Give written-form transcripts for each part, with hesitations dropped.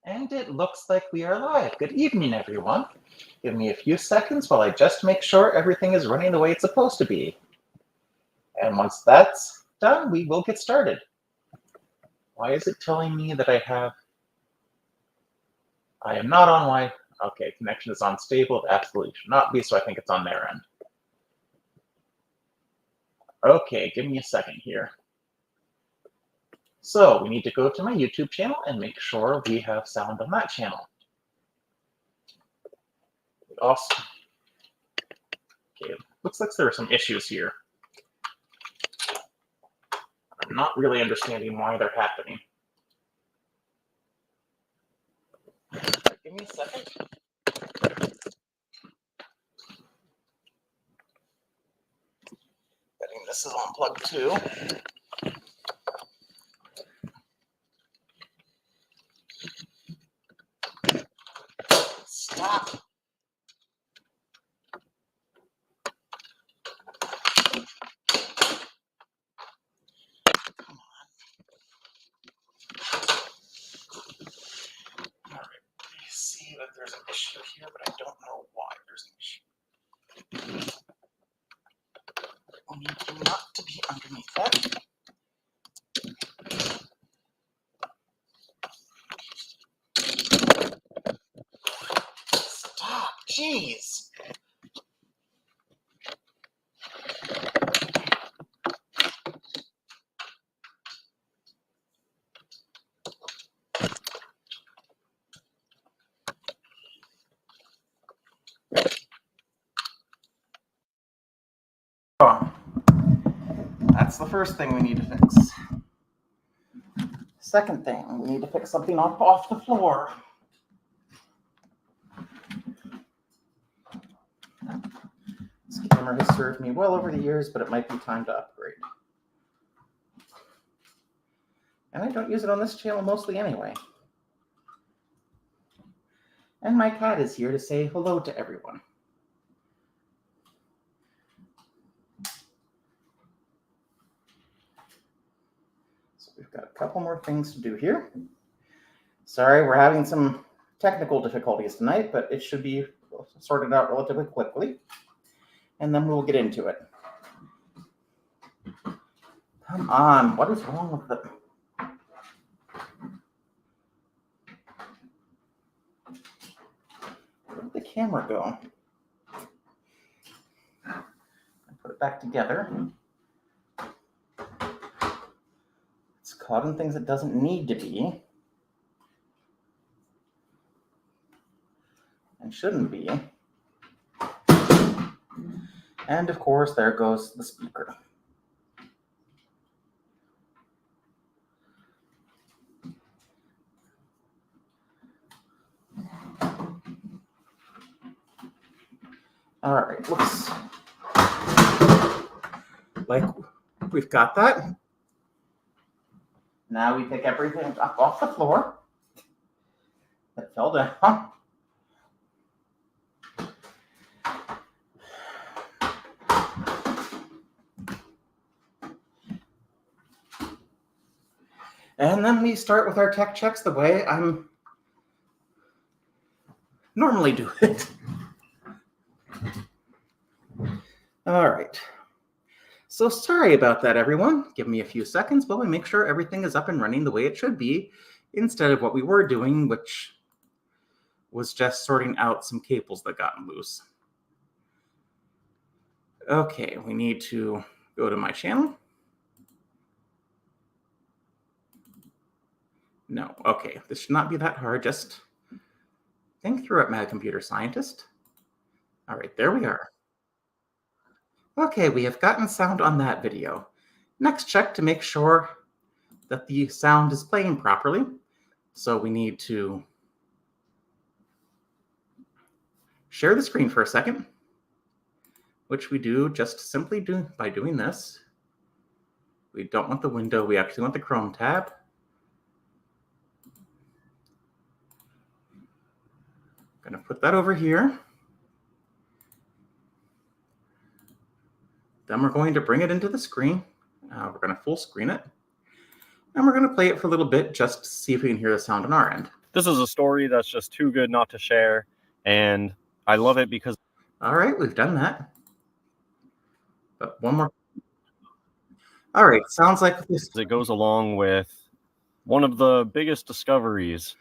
And it looks like we are live. Good evening, everyone. Give me a few seconds while I just make sure everything is running the way it's supposed to be. And once that's done, we will get started. Why is it telling me that I am not on Wi-Fi? Okay, connection is unstable. It absolutely should not be, so I think it's on their end. Okay, give me a second here. So we need to go to my YouTube channel and make sure we have sound on that channel. Also, okay, looks like there are some issues here. I'm not really understanding why they're happening. Give me a second. Betting this is on plug 2. Stop. Come on. All right. I see that there's an issue here, but I don't know why there's an issue. We need not to be underneath that. Stop. Jeez. Oh, that's the first thing we need to fix. Second thing, we need to fix something off the floor. This camera has served me well over the years, but it might be time to upgrade. And I don't use it on this channel mostly anyway. And my cat is here to say hello to everyone. So we've got a couple more things to do here. Sorry, we're having some technical difficulties tonight, but it should be sorted out relatively quickly. And then we'll get into it. Come on, what is wrong with the... Where did the camera go? I put it back together. It's caught in things it doesn't need to be. And shouldn't be. And of course, there goes the speaker. All right, looks like we've got that. Now we pick everything up off the floor that fell down. And then we start with our tech checks the way I'm normally do it. All right. So sorry about that, everyone. Give me a few seconds while we make sure everything is up and running the way it should be, instead of what we were doing, which was just sorting out some cables that got loose. Okay, we need to go to my channel. No, okay, this should not be that hard. Just think through it, Mad Computer Scientist. All right, there we are. Okay, we have gotten sound on that video. Next, check to make sure that the sound is playing properly. So we need to share the screen for a second, which we do just simply by doing this. We don't want the window, we actually want the Chrome tab. I'm going to put that over here. Then we're going to bring it into the screen. We're going to full screen it. And we're going to play it for a little bit just to see if we can hear the sound on our end. This is a story that's just too good not to share, and I love it because... All right, we've done that. But one more. All right, sounds like this. It goes along with one of the biggest discoveries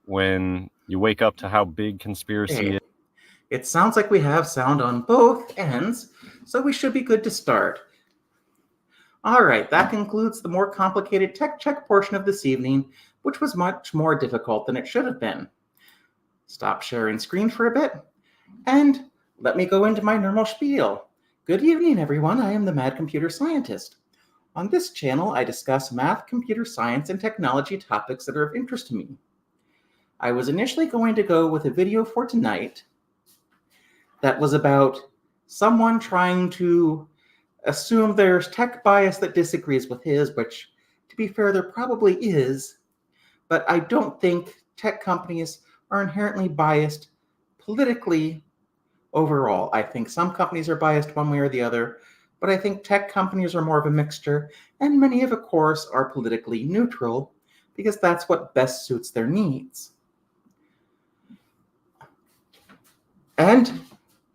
when you wake up to how big conspiracy is. It sounds like we have sound on both ends, so we should be good to start. All right, that concludes the more complicated tech check portion of this evening, which was much more difficult than it should have been. Stop sharing screen for a bit, and let me go into my normal spiel. Good evening, everyone. I am the Mad Computer Scientist. On this channel, I discuss math, computer science, and technology topics that are of interest to me. I was initially going to go with a video for tonight that was about someone trying to assume there's tech bias that disagrees with his, which, to be fair, there probably is, but I don't think tech companies are inherently biased politically overall. I think some companies are biased one way or the other, but I think tech companies are more of a mixture, and many of course are politically neutral, because that's what best suits their needs. And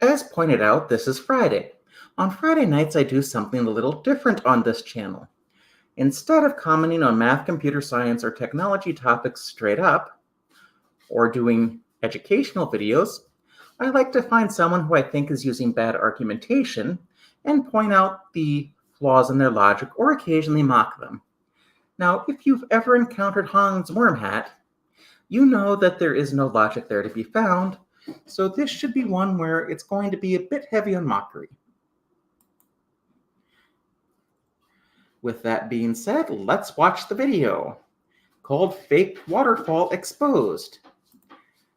as pointed out, this is Friday. On Friday nights, I do something a little different on this channel. Instead of commenting on math, computer science, or technology topics straight up, or doing educational videos, I like to find someone who I think is using bad argumentation and point out the flaws in their logic or occasionally mock them. Now, if you've ever encountered Hans Wormhat, you know that there is no logic there to be found, so this should be one where it's going to be a bit heavy on mockery. With that being said, let's watch the video called Fake Waterfall Exposed,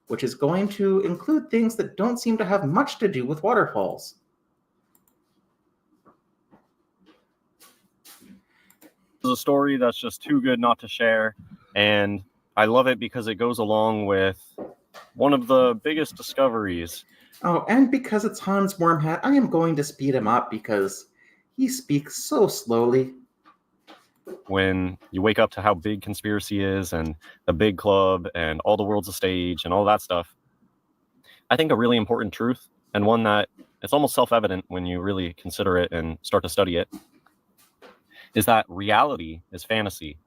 which is going to include things that don't seem to have much to do with waterfalls. This is a story that's just too good not to share, and I love it because it goes along with one of the biggest discoveries. Oh, and because it's Hans Wormhat, I am going to speed him up because he speaks so slowly. When you wake up to how big conspiracy is and the big club and all the world's a stage and all that stuff, I think a really important truth, and one that it's almost self-evident when you really consider it and start to study it, is that reality is fantasy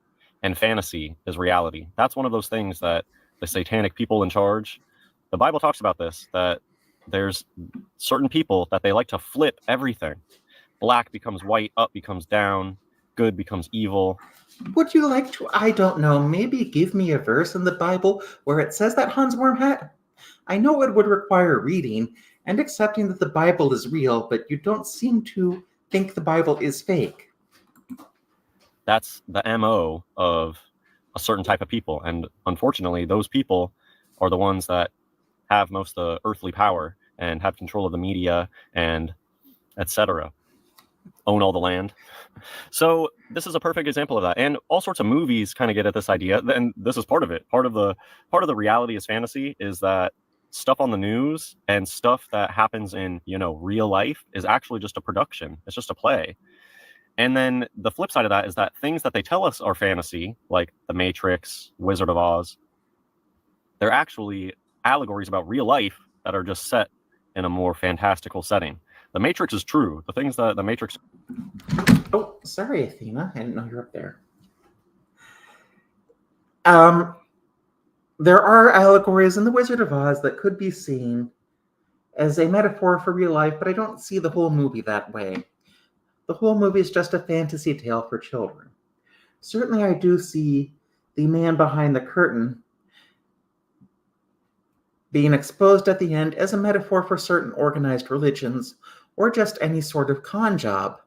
and fantasy is reality. That's one of those things that the satanic people in charge, the Bible talks about this, that there's certain people that they like to flip everything. Black becomes white, up becomes down, good becomes evil. Would you like to, I don't know, maybe give me a verse in the Bible where it says that, Hans Wormhat? I know it would require reading and accepting that the Bible is real, but you don't seem to think the Bible is fake. That's the MO of a certain type of people, and unfortunately, those people are the ones that have most of the earthly power and have control of the media and etc. Own all the land. So this is a perfect example of that, and all sorts of movies kind of get at this idea, and this is part of it. Part of the reality is fantasy is that stuff on the news and stuff that happens in real life is actually just a production. It's just a play. And then the flip side of that is that things that they tell us are fantasy, like The Matrix, Wizard of Oz, they're actually allegories about real life that are just set in a more fantastical setting. The Matrix is true. The things that the Matrix... Oh, sorry, Athena. I didn't know you were up there. There are allegories in The Wizard of Oz that could be seen as a metaphor for real life, but I don't see the whole movie that way. The whole movie is just a fantasy tale for children. Certainly, I do see the man behind the curtain being exposed at the end as a metaphor for certain organized religions or just any sort of con job.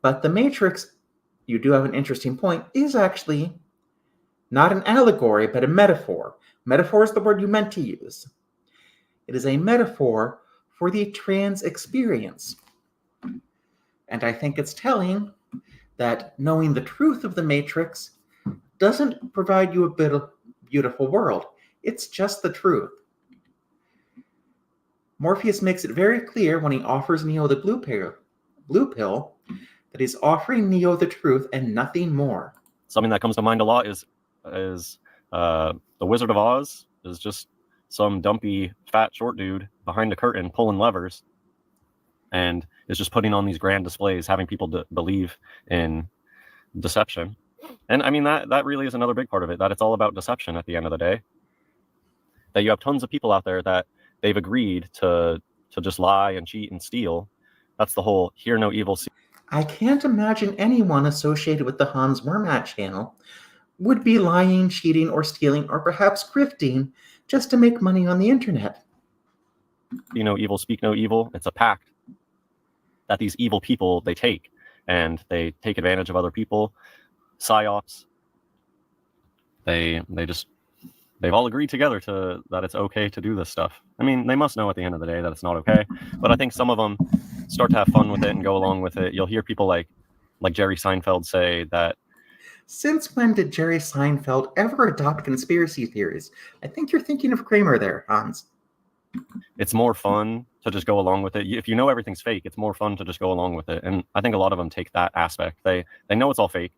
But The Matrix, you do have an interesting point, is actually not an allegory, but a metaphor. Metaphor is the word you meant to use. It is a metaphor for the trans experience. And I think it's telling that knowing the truth of the Matrix doesn't provide you a beautiful world. It's just the truth. Morpheus makes it very clear when he offers Neo the blue pill that he's offering Neo the truth and nothing more. Something that comes to mind a lot is is the Wizard of Oz is just some dumpy, fat, short dude behind a curtain pulling levers, and is just putting on these grand displays, having people believe in deception. And I mean, that really is another big part of it, that it's all about deception at the end of the day. That you have tons of people out there that they've agreed to just lie and cheat and steal. That's the whole hear no evil, see. I can't imagine anyone associated with the Hans Wormhat channel would be lying, cheating, or stealing, or perhaps grifting just to make money on the internet. See no evil, speak no evil. It's a pact that these evil people, they take, and they take advantage of other people. Psyops. They've all agreed together that it's okay to do this stuff. I mean, they must know at the end of the day that it's not okay, but I think some of them start to have fun with it and go along with it. You'll hear people like Jerry Seinfeld say that. Since when did Jerry Seinfeld ever adopt conspiracy theories? I think you're thinking of Kramer there, Hans. It's more fun to just go along with it. If you know everything's fake, it's more fun to just go along with it. And I think a lot of them take that aspect. They know it's all fake,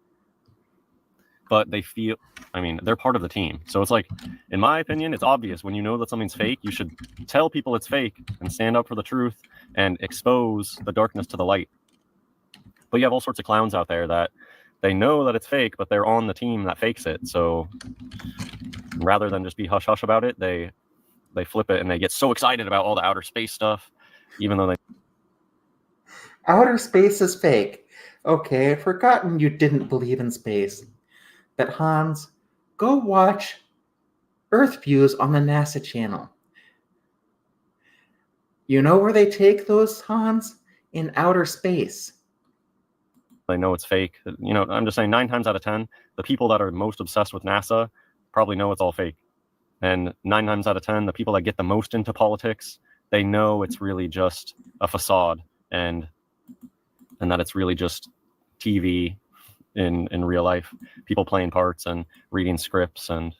but they feel, I mean, they're part of the team. So it's like, in my opinion, it's obvious when you know that something's fake, you should tell people it's fake and stand up for the truth and expose the darkness to the light. But you have all sorts of clowns out there that they know that it's fake, but they're on the team that fakes it. So rather than just be hush hush about it, they flip it and they get so excited about all the outer space stuff, even though they. Outer space is fake. Okay, I've forgotten you didn't believe in space. But Hans, go watch Earth Views on the NASA channel. You know where they take those, Hans? In outer space. They know it's fake. You know, I'm just saying 9 times out of 10, the people that are most obsessed with NASA probably know it's all fake. And 9 times out of 10, the people that get the most into politics, they know it's really just a facade and that it's really just TV in real life, people playing parts and reading scripts and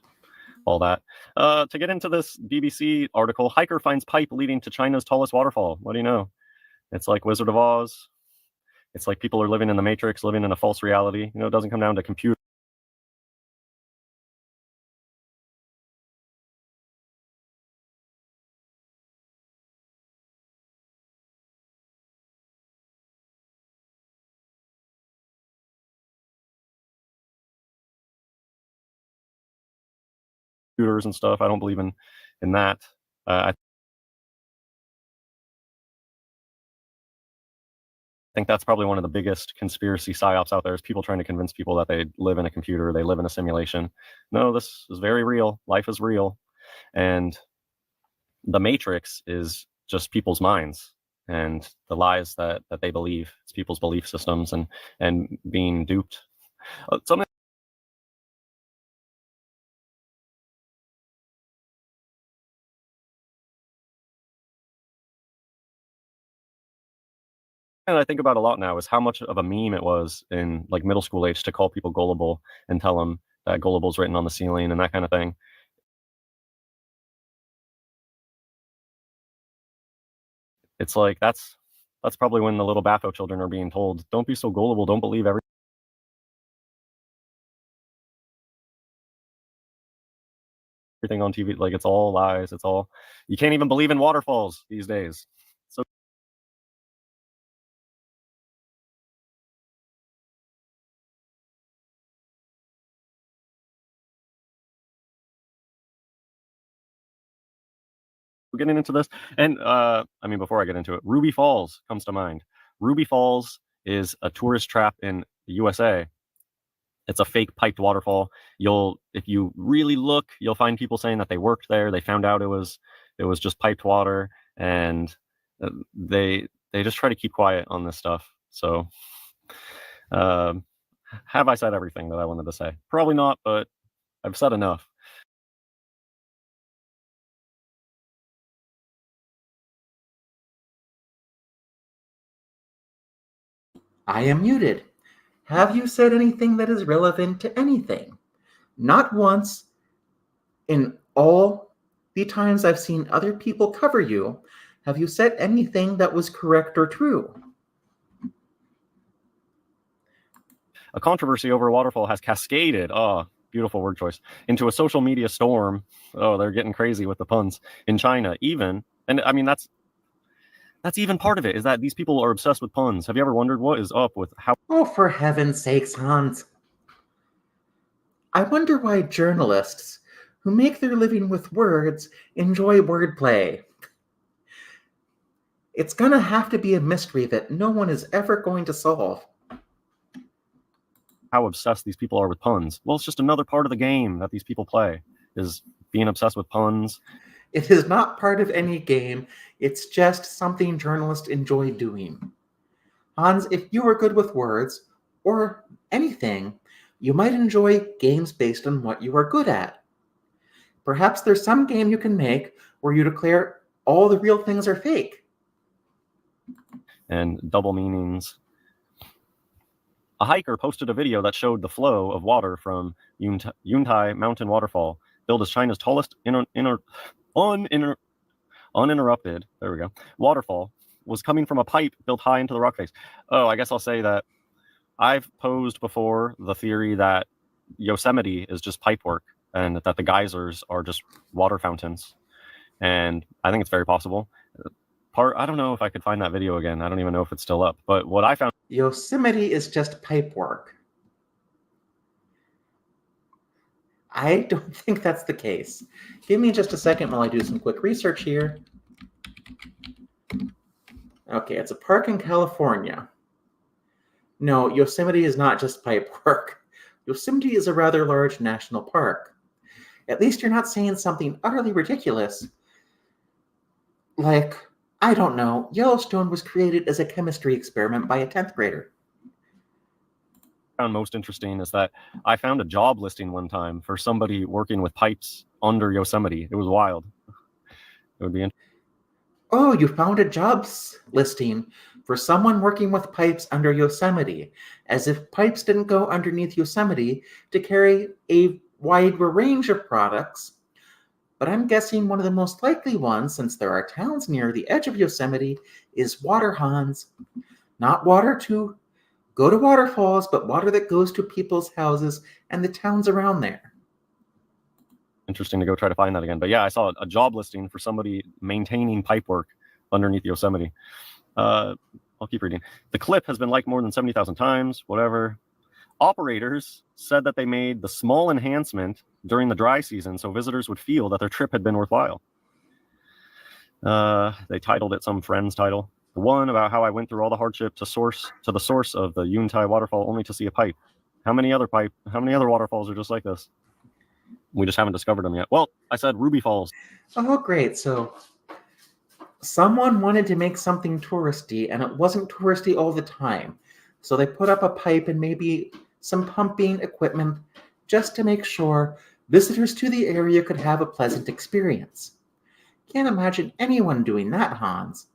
all that. To get into this BBC article, hiker finds pipe leading to China's tallest waterfall. What do you know? It's like Wizard of Oz. It's like people are living in the Matrix, living in a false reality. You know, it doesn't come down to computer. Computers and stuff. I don't believe in that. I think that's probably one of the biggest conspiracy psyops out there, is people trying to convince people that they live in a computer, they live in a simulation. No, this is very real. Life is real. And the Matrix is just people's minds and the lies that they believe. It's people's belief systems and being duped. Something I think about a lot now is how much of a meme it was in like middle school age to call people gullible and tell them that gullible's written on the ceiling and that kind of thing. It's like that's probably when the little Bafo children are being told, don't be so gullible, don't believe everything on TV. Like, it's all lies. It's all, you can't even believe in waterfalls these days. So we're getting into this. And I mean, before I get into it, Ruby Falls comes to mind. Ruby Falls is a tourist trap in the USA. It's a fake piped waterfall. If you really look, you'll find people saying that they worked there. They found out it was just piped water, and they just try to keep quiet on this stuff. So, have I said everything that I wanted to say? Probably not, but I've said enough. I am muted. Have you said anything that is relevant to anything? Not once in all the times I've seen other people cover you have you said anything that was correct or true. A controversy over a waterfall has cascaded. Oh, beautiful word choice, into a social media storm. Oh, they're getting crazy with the puns in China, even. And I mean, that's even part of it, is that these people are obsessed with puns. Have you ever wondered what is up with how? Oh, for heaven's sakes, Hans. I wonder why journalists who make their living with words enjoy wordplay. It's gonna have to be a mystery that no one is ever going to solve. How obsessed these people are with puns. Well, it's just another part of the game that these people play, is being obsessed with puns. It is not part of any game, it's just something journalists enjoy doing. Hans, if you are good with words, or anything, you might enjoy games based on what you are good at. Perhaps there's some game you can make where you declare all the real things are fake. And double meanings. A hiker posted a video that showed the flow of water from Yuntai Mountain Waterfall, billed as China's tallest uninterrupted, there we go, waterfall, was coming from a pipe built high into the rock face. Oh, I guess I'll say that I've posed before the theory that Yosemite is just pipe work and that the geysers are just water fountains. And I think it's very possible. I don't know if I could find that video again. I don't even know if it's still up. But what I found... Yosemite is just pipe work. I don't think that's the case. Give me just a second while I do some quick research here. Okay, it's a park in California. No, Yosemite is not just pipe work. Yosemite is a rather large national park. At least you're not saying something utterly ridiculous. Like, I don't know, Yellowstone was created as a chemistry experiment by a 10th grader. Found most interesting is that I found a job listing one time for somebody working with pipes under Yosemite. It was wild. It would be interesting. Oh, you found a jobs listing for someone working with pipes under Yosemite, as if pipes didn't go underneath Yosemite to carry a wide range of products. But I'm guessing one of the most likely ones, since there are towns near the edge of Yosemite, is water, Hans. Not water to go to waterfalls, but water that goes to people's houses and the towns around there. Interesting to go try to find that again. But yeah, I saw a job listing for somebody maintaining pipe work underneath Yosemite. I'll keep reading. The clip has been liked more than 70,000 times, whatever. Operators said that they made the small enhancement during the dry season so visitors would feel that their trip had been worthwhile. They titled it some friend's title. The one about how I went through all the hardship to the source of the Yuntai waterfall only to see a pipe. How many other waterfalls are just like this? We just haven't discovered them yet. Well, I said Ruby Falls. Oh, great. So someone wanted to make something touristy, and it wasn't touristy all the time. So they put up a pipe and maybe some pumping equipment just to make sure visitors to the area could have a pleasant experience. Can't imagine anyone doing that, Hans.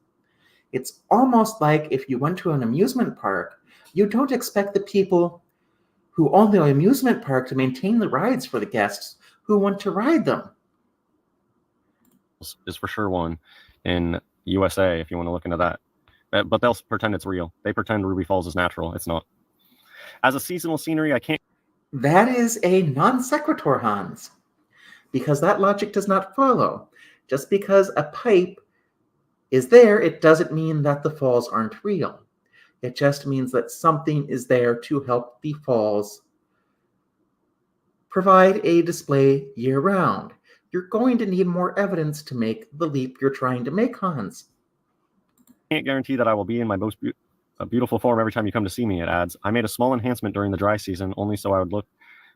It's almost like if you went to an amusement park, you don't expect the people who own the amusement park to maintain the rides for the guests who want to ride them. Is for sure one in USA if you want to look into that. But they'll pretend it's real. They pretend Ruby Falls is natural. It's not. As a seasonal scenery, I can't... That is a non sequitur, Hans, because that logic does not follow. Just because a pipe is there, it doesn't mean that the falls aren't real. It just means that something is there to help the falls provide a display year-round. You're going to need more evidence to make the leap you're trying to make, Hans. Can't guarantee that I will be in my most beautiful form every time you come to see me, it adds. I made a small enhancement during the dry season, only so I would look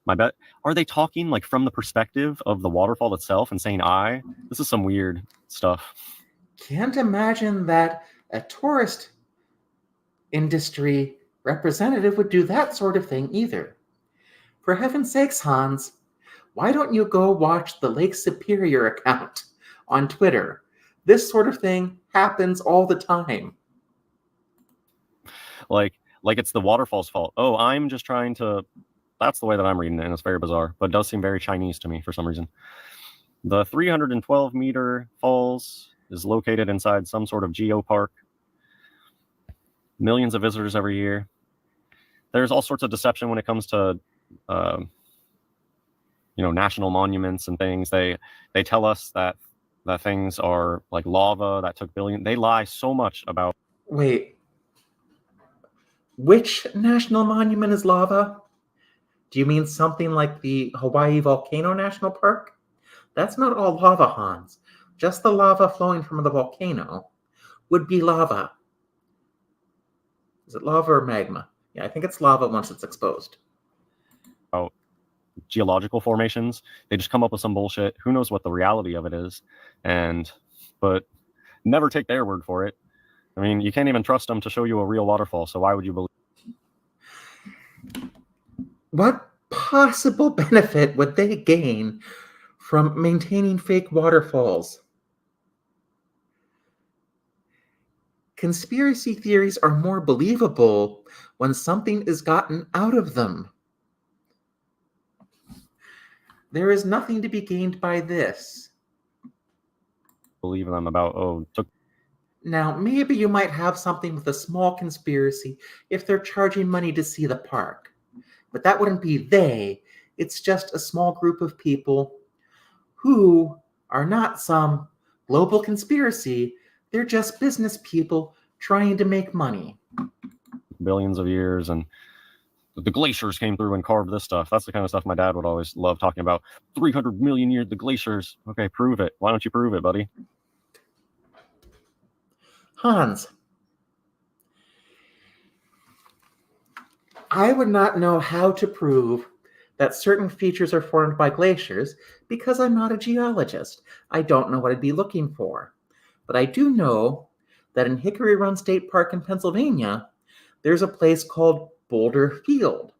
my bet. Are they talking like from the perspective of the waterfall itself and saying I? This is some weird stuff. Can't imagine that a tourist industry representative would do that sort of thing either. For heaven's sakes, Hans, why don't you go watch the Lake Superior account on Twitter? This sort of thing happens all the time. Like it's the waterfall's fault. Oh, I'm just trying to... That's the way that I'm reading it, and it's very bizarre, but it does seem very Chinese to me for some reason. The 312-meter falls is located inside some sort of geopark. Millions of visitors every year. There's all sorts of deception when it comes to national monuments and things. They tell us that things are like lava that took billions. They lie so much about. Wait, which national monument is lava? Do you mean something like the Hawaii Volcano National Park? That's not all lava, Hans. Just the lava flowing from the volcano would be lava. Is it lava or magma? Yeah, I think it's lava once it's exposed. Geological formations. They just come up with some bullshit. Who knows what the reality of it is? But never take their word for it. I mean, you can't even trust them to show you a real waterfall, so why would you believe? What possible benefit would they gain from maintaining fake waterfalls? Conspiracy theories are more believable when something is gotten out of them. There is nothing to be gained by this. Believe them about, Now, maybe you might have something with a small conspiracy if they're charging money to see the park. But that wouldn't be they. It's just a small group of people who are not some global conspiracy. They're just business people trying to make money. billions of years, and the glaciers came through and carved this stuff. That's the kind of stuff my dad would always love talking about. 300 million years, the glaciers. Okay, prove it. Why don't you prove it, buddy? Hans, I would not know how to prove that certain features are formed by glaciers because I'm not a geologist. I don't know what I'd be looking for. But I do know that in Hickory Run State Park in Pennsylvania, there's a place called Boulder Field.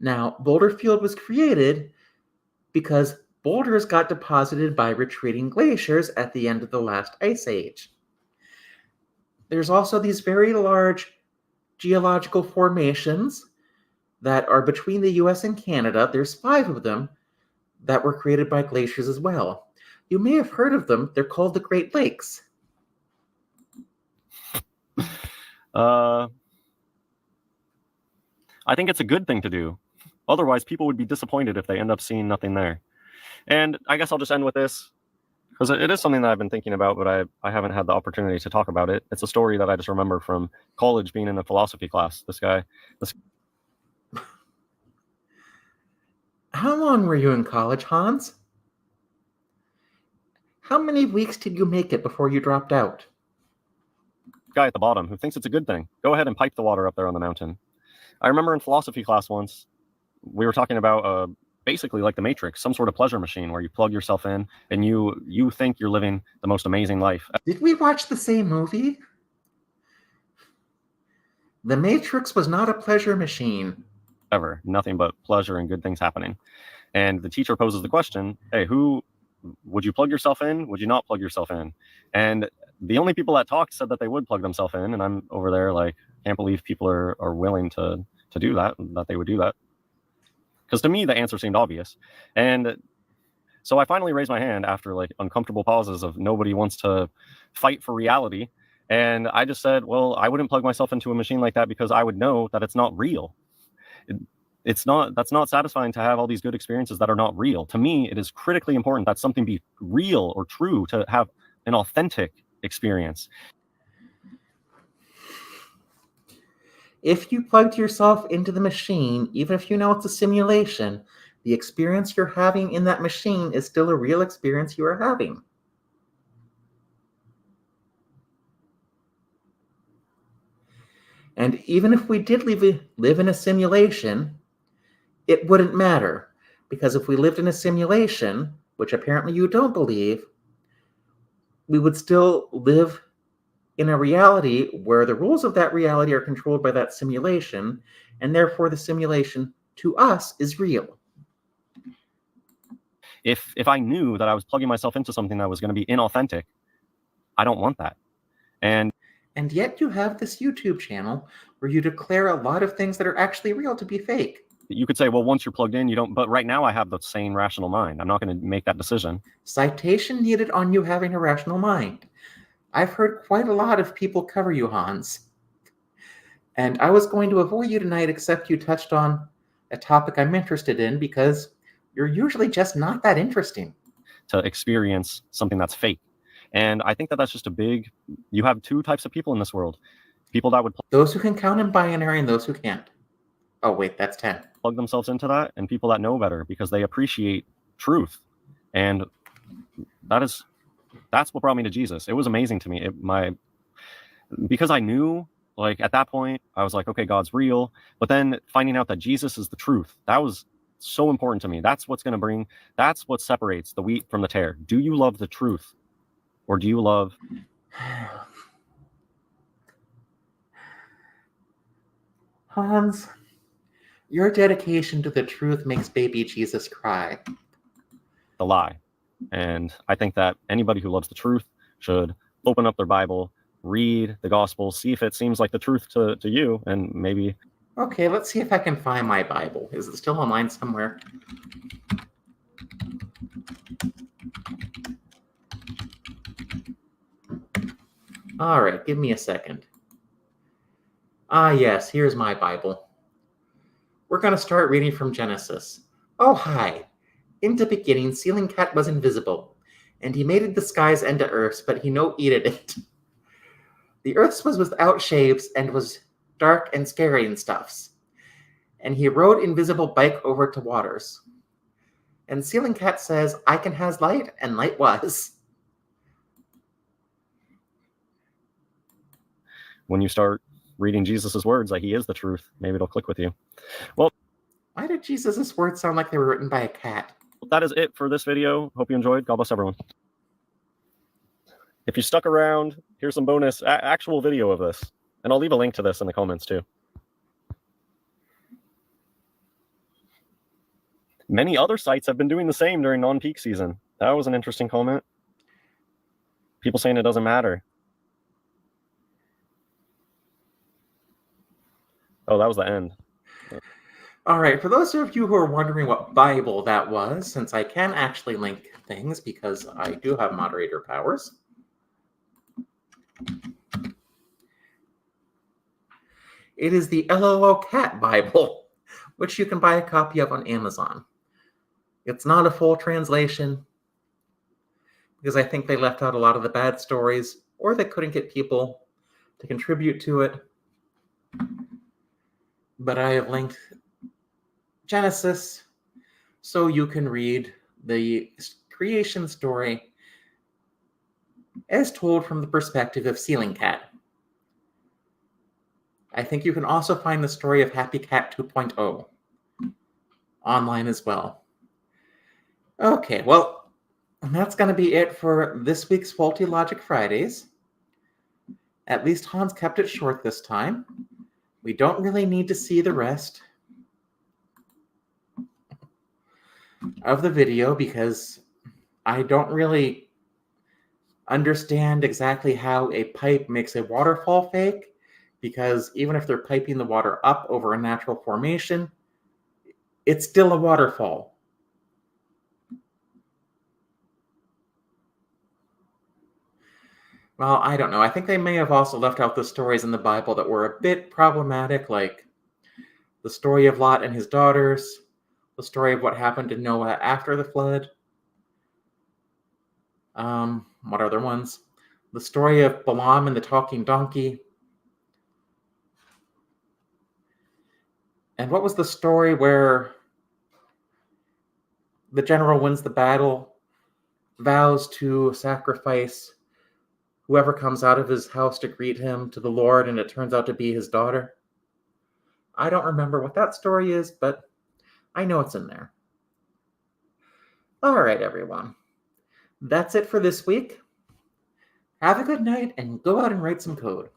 Now, Boulder Field was created because boulders got deposited by retreating glaciers at the end of the last ice age. There's also these very large geological formations that are between the US and Canada. There's 5 of them that were created by glaciers as well. You may have heard of them. They're called the Great Lakes. I think it's a good thing to do. Otherwise, people would be disappointed if they end up seeing nothing there. And I guess I'll just end with this, because it is something that I've been thinking about, but I haven't had the opportunity to talk about it. It's a story that I just remember from college, being in a philosophy class. How long were you in college, Hans? How many weeks did you make it before you dropped out? Guy at the bottom who thinks it's a good thing. Go ahead and pipe the water up there on the mountain. I remember in philosophy class once, we were talking about basically like the Matrix, some sort of pleasure machine where you plug yourself in and you think you're living the most amazing life. Did we watch the same movie? The Matrix was not a pleasure machine. Ever. Nothing but pleasure and good things happening. And the teacher poses the question, hey, who would you plug yourself in? Would you not plug yourself in? And the only people that talked said that they would plug themselves in. And I'm over there like, can't believe people are willing to do that they would do that. Because to me, the answer seemed obvious. And so I finally raised my hand after like uncomfortable pauses of nobody wants to fight for reality. And I just said, well, I wouldn't plug myself into a machine like that because I would know that it's not real. That's not satisfying to have all these good experiences that are not real. To me, it is critically important that something be real or true to have an authentic experience. If you plugged yourself into the machine, even if you know it's a simulation, the experience you're having in that machine is still a real experience you are having. And even if we did live in a simulation, it wouldn't matter. Because if we lived in a simulation, which apparently you don't believe, we would still live in a reality where the rules of that reality are controlled by that simulation, and therefore the simulation to us is real. If I knew that I was plugging myself into something that was going to be inauthentic, I don't want that. And yet you have this YouTube channel where you declare a lot of things that are actually real to be fake. You could say, well, once you're plugged in, you don't. But right now I have the sane, rational mind. I'm not going to make that decision. Citation needed on you having a rational mind. I've heard quite a lot of people cover you, Hans. And I was going to avoid you tonight, except you touched on a topic I'm interested in, because you're usually just not that interesting. To experience something that's fake. And I think that that's just you have two types of people in this world. People that would Those who can count in binary and those who can't. Oh, wait, that's 10. plug themselves into that, and people that know better because they appreciate truth. And that's what brought me to Jesus. It was amazing to me. Because I knew, like, at that point, I was like, okay, God's real. But then finding out that Jesus is the truth, that was so important to me. That's what separates the wheat from the tare. Do you love the truth, or do you love Hans, your dedication to the truth makes baby Jesus cry. the lie? And I think that anybody who loves the truth should open up their Bible, read the gospel, see if it seems like the truth to you, and maybe. Okay, let's see if I can find my Bible. Is it still online somewhere? All right, give me a second. Ah, yes, here's my Bible. We're going to start reading from Genesis. Oh, hi. In the beginning, Ceiling Cat was invisible, and he made the skies and the earths, but he no eated it. The earths was without shapes and was dark and scary and stuffs. And he rode invisible bike over to waters. And Ceiling Cat says, I can has light, and light was. When you start reading Jesus's words, that he is the truth, maybe it'll click with you. Well, why did Jesus's words sound like they were written by a cat? That is it for this video. Hope you enjoyed. God bless everyone. If you stuck around, here's some bonus actual video of this. And I'll leave a link to this in the comments too. Many other sites have been doing the same during non-peak season. That was an interesting comment. People saying it doesn't matter. Oh, that was the end. All right, for those of you who are wondering what Bible that was, since I can actually link things because I do have moderator powers. It is the LOL Cat Bible, which you can buy a copy of on Amazon. It's not a full translation because I think they left out a lot of the bad stories, or they couldn't get people to contribute to it. But I have linked Genesis so you can read the creation story as told from the perspective of Ceiling Cat. I think you can also find the story of Happy Cat 2.0 online as well. Okay, well, that's going to be it for this week's Faulty Logic Fridays. At least Hans kept it short this time. We don't really need to see the rest of the video because I don't really understand exactly how a pipe makes a waterfall fake, because even if they're piping the water up over a natural formation, it's still a waterfall. Well, I don't know. I think they may have also left out the stories in the Bible that were a bit problematic, like the story of Lot and his daughters, the story of what happened to Noah after the flood. What other ones? The story of Balaam and the talking donkey. And what was the story where the general wins the battle, vows to sacrifice whoever comes out of his house to greet him to the Lord, and it turns out to be his daughter? I don't remember what that story is, but I know it's in there. All right, everyone. That's it for this week. Have a good night and go out and write some code.